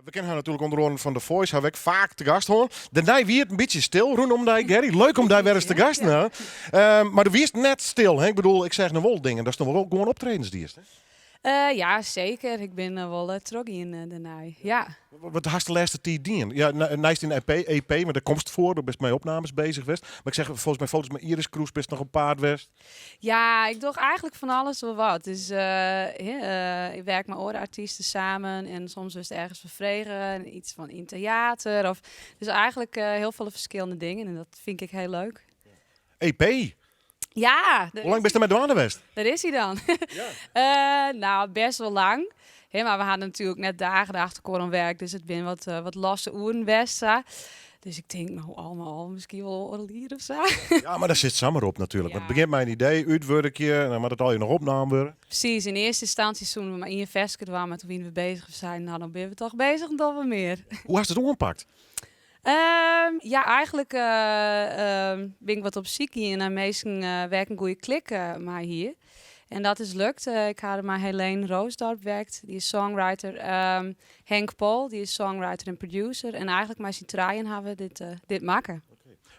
We kennen haar natuurlijk onder andere van The Voice, heb ik vaak te gast hoor. Daarna wie het een beetje stil rondom die Gary. Leuk om daar weer eens te gast te maar er wist net stil. Hè? Ik bedoel, ik zeg nog wel dingen. Dat is nog wel gewoon optredens die is. Ja, zeker. Ik ben wel trok in de naai. Ja. Wat hast de laatste tijd dien? Ja, naast in EP, maar daar komt het voor. Daar best mee opnames bezig geweest. Maar ik zeg volgens mij foto's met Iris Kroes best nog een paard geweest. Ja, ik doe eigenlijk van alles wel wat. Dus ik werk met andere artiesten samen en soms is het ergens vervregen, iets van in theater. Dus eigenlijk heel veel verschillende dingen en dat vind ik heel leuk. EP? Ja. Hoe lang ben je met douane geweest? Daar is hij dan. Ja. Nou, best wel lang. Maar we hadden natuurlijk net dagen achter Koran werk, dus het ben wat losse oeren best. Dus ik denk, nou, allemaal misschien wel een lier of zo. Ja, maar daar zit Sammer op natuurlijk. Ja. Want het begint met een idee, uitwerkje, en dan moet het al je nog opname worden. Precies, in eerste instantie toen we maar in je vestkant waren, maar toen we bezig zijn, nou, dan ben we toch bezig en dan weer meer. Hoe hast je het opgepakt? Ja, eigenlijk ben ik wat op ziek hier en meestal werken goede klikken maar hier. En dat is lukt. Ik had maar Helene Roosdorp werkt, die is songwriter. Henk Paul, die is songwriter en producer. En eigenlijk met z'n draaien hebben we dit maken.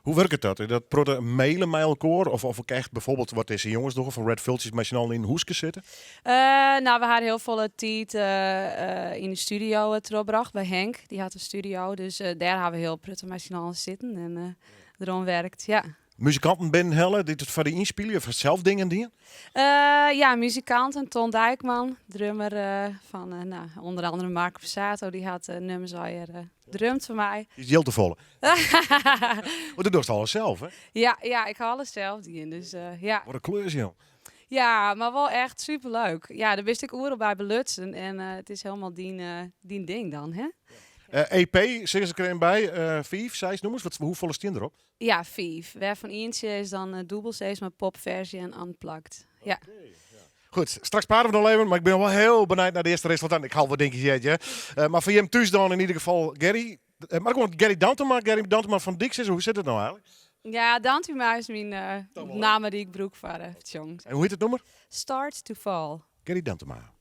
Hoe werkt het dat? Dat protten mailen met elkaar? Of ik echt bijvoorbeeld wat deze jongens doen van Red Vultures met z'n allen in hoesjes zitten? Nou, we hadden heel veel tijd in de studio teruggebracht bij Henk. Die had een studio, dus daar hebben we heel pruttig met z'n allen zitten en erom werkt, ja. Muzikanten binnenhellen, die het voor die inspelen of zelf dingen die? Ja, muzikanten. Ton Dijkman, drummer van onder andere Marco Passato, die had nummers al drumt voor mij. Die is heel te volle. Want dat doe je alles zelf, hè? Ja, ik haal alles zelf die in, dus ja. Wat een kleur, joh. Ja, maar wel echt superleuk. Ja, daar wist ik oren bij belutsen en het is helemaal die ding dan, hè? EP, zeggen ze er een bij, 5, 6 noemers. Hoeveel is die erop? Ja, 5. Waarvan eentje is dan dubbel C's met popversie en unplugged. Ja. Goed, straks praten we nog even, maar ik ben wel heel benieuwd naar de eerste resultaten. Ik haal wat denk ik jeetje. Maar voor hem thuis dan in ieder geval Gary. Maar gewoon Gary Dantema van Dixis. Hoe zit het nou eigenlijk? Ja, Dantuma is mijn naam die ik broek voor jongens. En hoe heet het nummer? Start to Fall. Gary Dantema.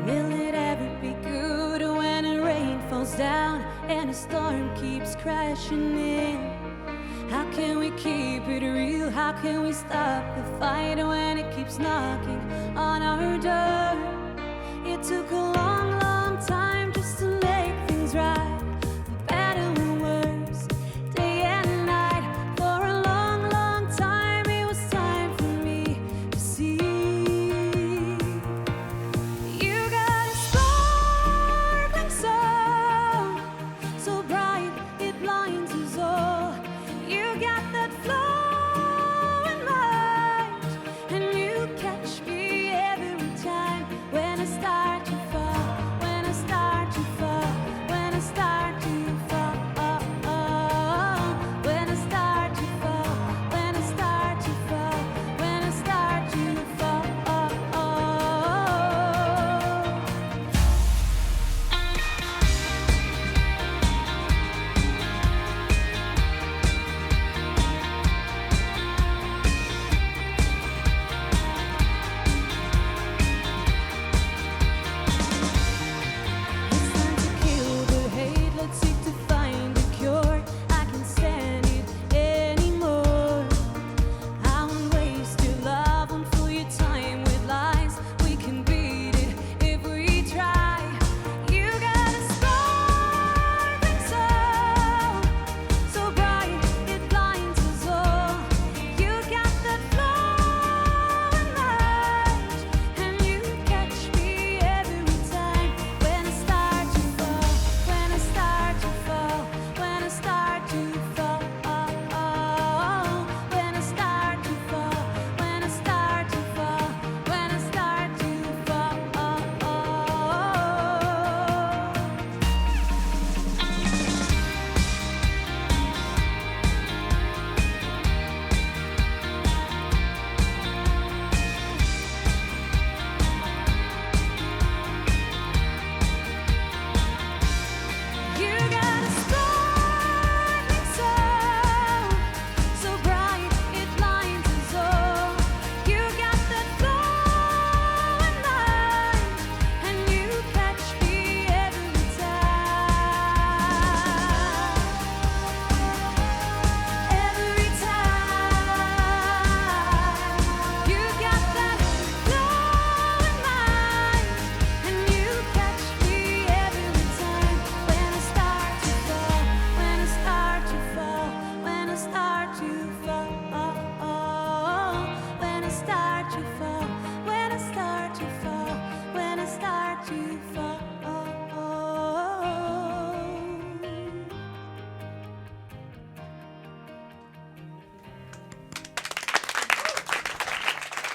Will it ever be good when the rain falls down and the storm keeps crashing in? How can we keep it real? How can we stop the fight when it keeps knocking on our door? It took a long, long time just to make things right, for better and worse, day and night. For a long, long time it was time for me to see. You got a sparkling soul, so bright it blinds us all. You got that flowing light, and you catch me every time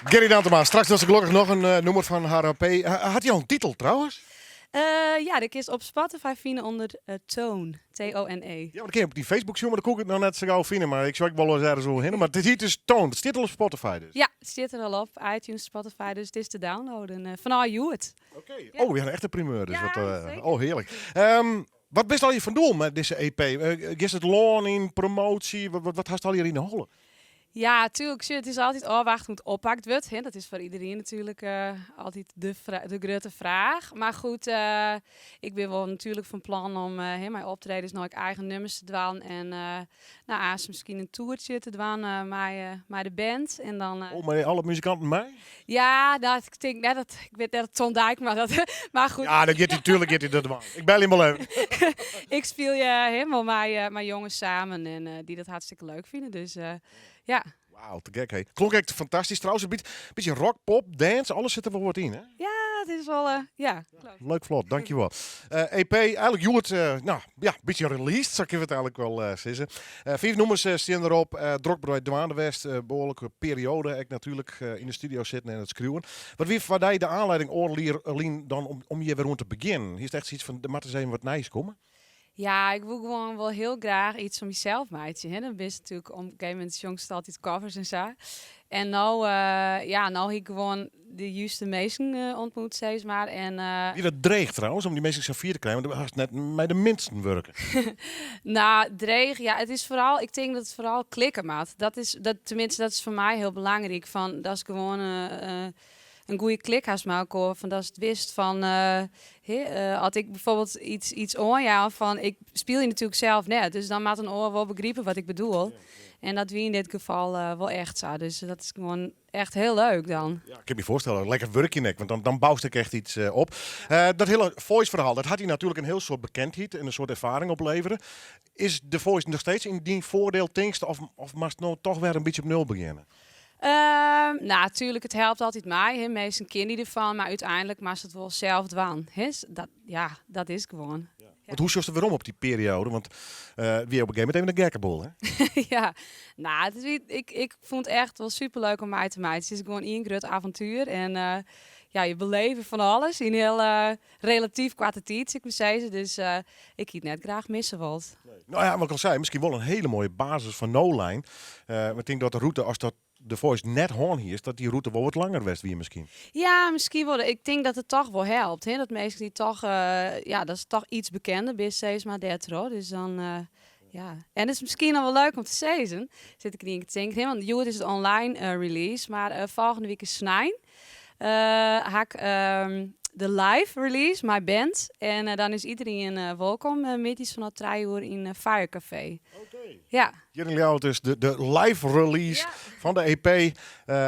Gerry Dantema, straks was ze gelukkig nog een noemer van haar EP. Had hij al een titel trouwens? Ja, dat is op Spotify vinden onder Tone. T-O-N-E. Ja, maar dan kun je op die Facebook zien, maar dan kon ik het nog net zo gauw vinden. Maar ik zou wel eens ergens zo heen. Maar het is dus Toon. Het zit al op Spotify dus. Ja, het zit er al op. iTunes, Spotify, dus het is te downloaden. Van all you it. Oké. Ja. Oh, ja, een echte primeur. Dus Ja, zeker. oh, heerlijk. Wat best al je van doel met deze EP? Is het lawn in promotie? Wat hast al hier in de holle? Ja, tuurlijk. Het is altijd afwachten hoe het oppakt wordt. Hè. Dat is voor iedereen natuurlijk altijd de grote vraag. Maar goed, ik ben wel natuurlijk van plan om mijn optredens naar eigen nummers te doen. En als misschien een toertje te doen met de band. En dan, Oh, maar alle muzikanten mij? ja, ik denk net dat ik weet net dat Ton Dijk, maar goed. Ja, dan gaat hij natuurlijk dat man. Ik bel hem wel even. Ik speel helemaal met jongens samen en die dat hartstikke leuk vinden. Dus ja. Wauw, te gek, hé. Klonk echt fantastisch. Trouwens, een beetje rock, pop, dance, alles zit er wel wat in, hè? Ja, het is wel, ja. Klopt. Leuk vlot, dankjewel. EP, eigenlijk Joert, een beetje released, zou ik het eigenlijk wel zeggen. 5 nummers staan erop. Druk bij Dwaan West, behoorlijke periode. Ik natuurlijk in de studio zitten en het schreeuwen. Wat wie van jij de aanleiding oorlien dan om je weer rond te beginnen? Is het echt zoiets van, de matten zijn wat nijs komen? Ja, ik wil gewoon wel heel graag iets van mezelf maken. Hè? Dan ben je natuurlijk op een gegeven moment jongst altijd covers en zo. En nou heb ik gewoon de juiste mensen ontmoet, steeds maar. En, Die dat dreigt trouwens, om die mensen zo vier te krijgen, want dan was net met de minsten werken. nou, dreig, ja, het is vooral, ik denk dat het vooral klikken maat. Dat is voor mij heel belangrijk. Van, dat is gewoon een goede klik haast maken. Van dat is het wist van, had ik bijvoorbeeld iets oor van, ik speel je natuurlijk zelf net, dus dan maakt een oor wel begrijpen wat ik bedoel. Ja. En dat wie in dit geval wel echt zo. Dus dat is gewoon echt heel leuk dan. Ja, ik kan me voorstellen, lekker werk je nek, want dan bouwt ik echt iets op. Dat hele Voice-verhaal, dat had hij natuurlijk een heel soort bekendheid en een soort ervaring opleveren. Is de Voice nog steeds in die voordeel tingst of mag het nou toch weer een beetje op nul beginnen? Natuurlijk, het helpt altijd mij. Meestal ken je ervan, maar uiteindelijk mag het wel zelf doen. Dat is gewoon. Ja. Want hoe zoest er weer om op die periode? Want wie op een gegeven moment even een gekkenbol, hè? Ja, ik vond het echt wel superleuk om mij te maken. Het is gewoon een groot avontuur. En je beleven van alles in heel relatief kwarte tijd, ik moet zeggen. Dus ik het net graag missen wilt. Nee. Nou ja, wat ik al zei, misschien wel een hele mooie basis van No-Line. Ik denk dat de route, als dat de Voice net hoorn hier is, dat die route wel wat langer was wie misschien. Ja, misschien wel. Ik denk dat het toch wel helpt. Hè? Dat mensen die toch, dat is toch iets bekender bij steeds maar 30. Dus dan, ja. En het is misschien al wel leuk om te zeggen, zit ik niet te denken. Want Joet is het online release, maar volgende week is Snijn. De live release, mijn band. En dan is iedereen welkom. Middags vanaf 3 uur in Fire Café. Okay. Ja. Jullie jou dus de live release van de EP. En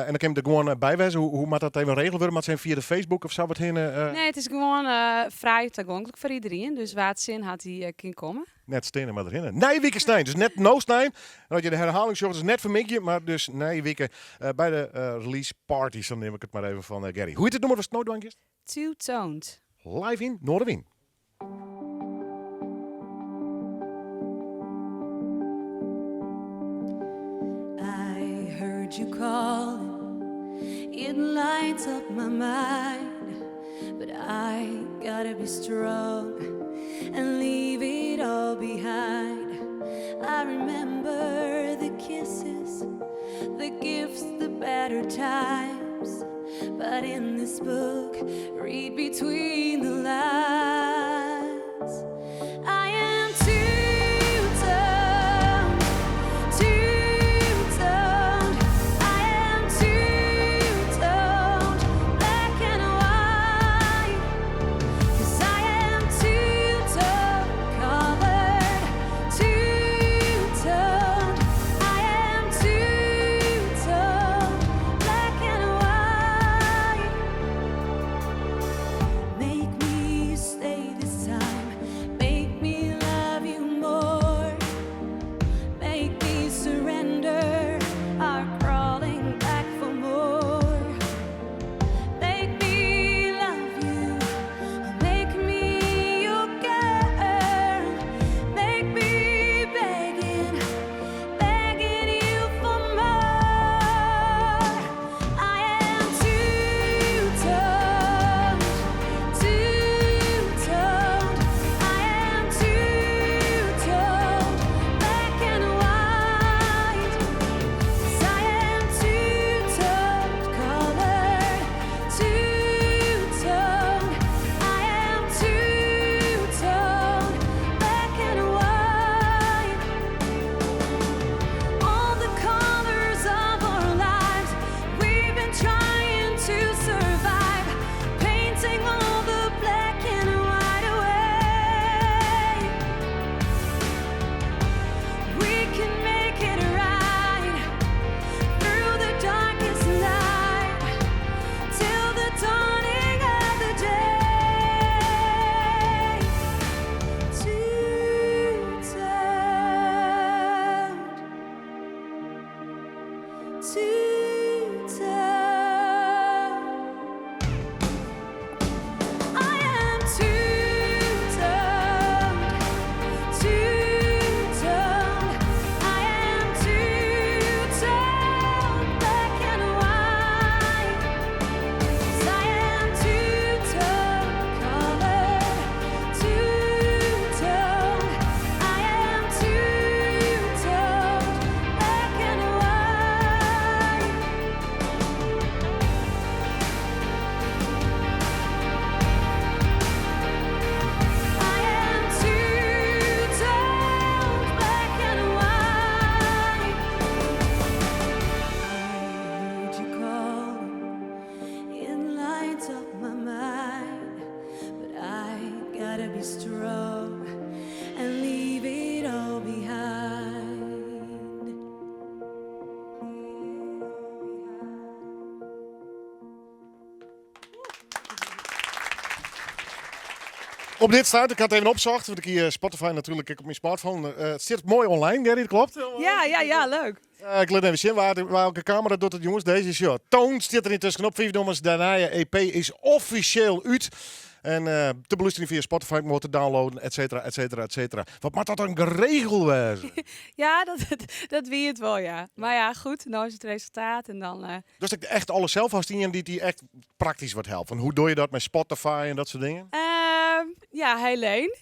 dan kan je er gewoon bijwijzen. Hoe moet dat even regelen worden? Maar het zijn via de Facebook of zo wat heen? Nee, het is gewoon vrij toegankelijk voor iedereen. Dus waar het zin had, die kan komen. Net stenen maar erin. Nijweken Snijn, dus net no Snijn. En dat je de herhaling zocht, is net voor Mickey, maar dus Nijweken bij de release parties. Dan neem ik het maar even van Gerry. Hoe heet het nummer van Snowdwankjes? Two-toned. Live in Noorderwien. I heard you calling, it lights up my mind, but I gotta be strong and leave it all behind. I remember the kisses, the gifts, the better times, but in this book, read between the lines. I am two-toned, two-toned. I am two-toned, black and white. 'Cause I am two-tone colored, two-toned. I am two-toned, black and white. Make me stay this time, make me Op dit staat, ik had het even opzocht, want ik hier Spotify natuurlijk ik op mijn smartphone. Het zit mooi online, Gary, dat klopt? Ja, leuk. Ik laat even zien welke camera doet het, jongens. Deze is ja. Toon zit er intussen op 5 nummers. Daarna EP is officieel uit. En te beluisteren via Spotify moet te downloaden, et cetera, et cetera, et cetera. Wat maakt dat een geregeld wezen? Ja, dat wie het wel, ja. Maar ja, goed, nou is het resultaat en dan... Dus ik echt alles zelf als die echt praktisch wat helpt. Hoe doe je dat met Spotify en dat soort dingen? Ja, Helene.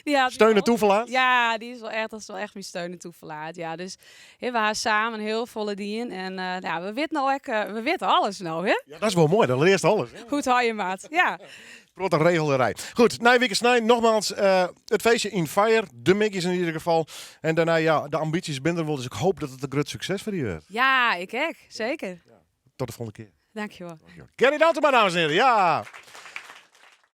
die had Steun en toeverlaat? Ja, die is wel echt, dat is wel echt mijn steun en toeverlaat. Ja, dus we waren samen heel volle dien. En ja, we weten nou we weten alles nou, hè? Ja, dat is wel mooi. Dat leert alles. Hè? Goed hou je, maat. Ja. Grote regelerij. Goed, Nijweken Snij, nogmaals, het feestje in Fire. De Mickey's in ieder geval. En daarna, ja, de ambities binden wel. Dus ik hoop dat het een groot succes voor je wordt. Ja, ik zeker. Tot de volgende keer. Dankjewel. Gary Daltema, dames en heren. Ja.